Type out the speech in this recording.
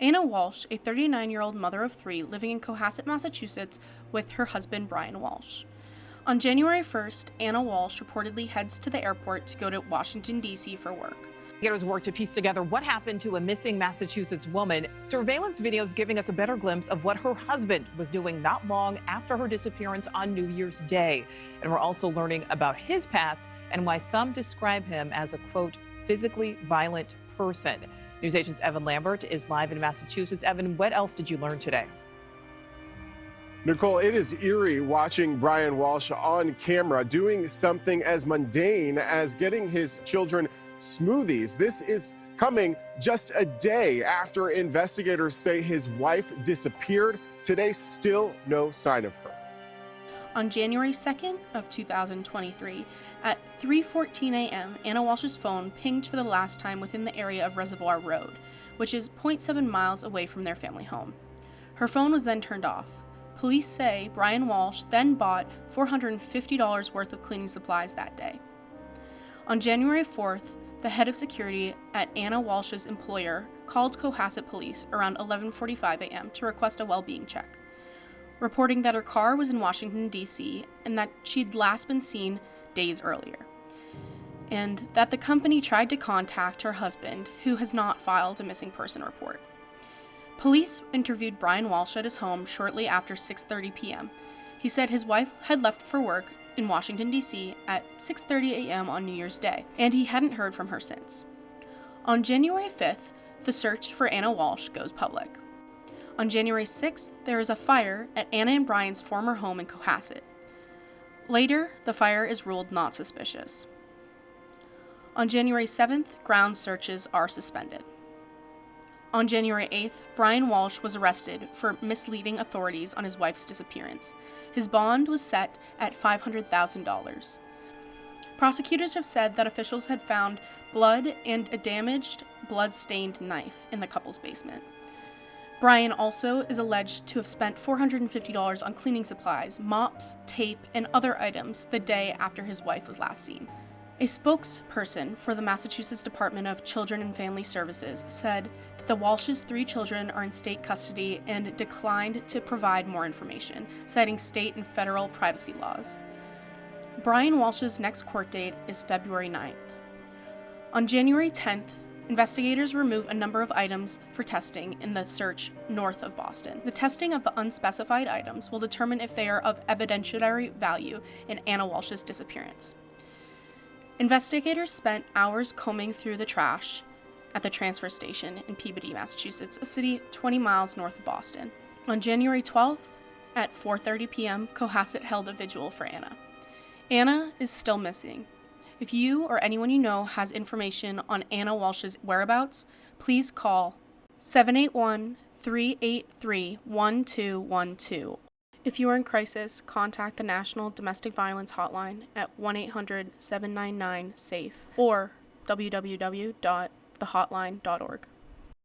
Ana Walshe, a 39-year-old mother of three living in Cohasset, Massachusetts, with her husband Brian Walshe. On January 1st, Ana Walshe reportedly heads to the airport to go to Washington, D.C. for work. Investigators work to piece together what happened to a missing Massachusetts woman. Surveillance videos giving us a better glimpse of what her husband was doing not long after her disappearance on New Year's Day. And we're also learning about his past and why some describe him as a, quote, physically violent person. News 8's Evan Lambert is live in Massachusetts. Evan, what else did you learn today? Nicole, it is eerie watching Brian Walshe on camera doing something as mundane as getting his children smoothies. This is coming just a day after investigators say his wife disappeared. Today, still no sign of her. On January 2nd of 2023, at 3:14 a.m., Ana Walshe's phone pinged for the last time within the area of Reservoir Road, which is 0.7 miles away from their family home. Her phone was then turned off. Police say Brian Walshe then bought $450 worth of cleaning supplies that day. On January 4th, the head of security at Ana Walshe's employer called Cohasset police around 11:45 a.m. to request a well-being check, reporting that her car was in Washington, D.C., and that she'd last been seen days earlier, and that the company tried to contact her husband, who has not filed a missing person report. Police interviewed Brian Walshe at his home shortly after 6:30 p.m. He said his wife had left for work in Washington, D.C. at 6:30 a.m. on New Year's Day, and he hadn't heard from her since. On January 5th, the search for Ana Walshe goes public. On January 6th, there is a fire at Ana and Brian's former home in Cohasset. Later, the fire is ruled not suspicious. On January 7th, ground searches are suspended. On January 8th, Brian Walshe was arrested for misleading authorities on his wife's disappearance. His bond was set at $500,000. Prosecutors have said that officials had found blood and a damaged, blood-stained knife in the couple's basement. Brian also is alleged to have spent $450 on cleaning supplies, mops, tape, and other items the day after his wife was last seen. A spokesperson for the Massachusetts Department of Children and Family Services said that the Walshes' three children are in state custody and declined to provide more information, citing state and federal privacy laws. Brian Walshe's next court date is February 9th. On January 10th, investigators remove a number of items for testing in the search north of Boston. The testing of the unspecified items will determine if they are of evidentiary value in Ana Walshe's disappearance. Investigators spent hours combing through the trash at the transfer station in Peabody, Massachusetts, a city 20 miles north of Boston. On January 12th, at 4:30 p.m., Cohasset held a vigil for Ana. Ana is still missing. If you or anyone you know has information on Ana Walshe's whereabouts, please call 781-383-1212. If you are in crisis, contact the National Domestic Violence Hotline at 1-800-799-SAFE or www.thehotline.org.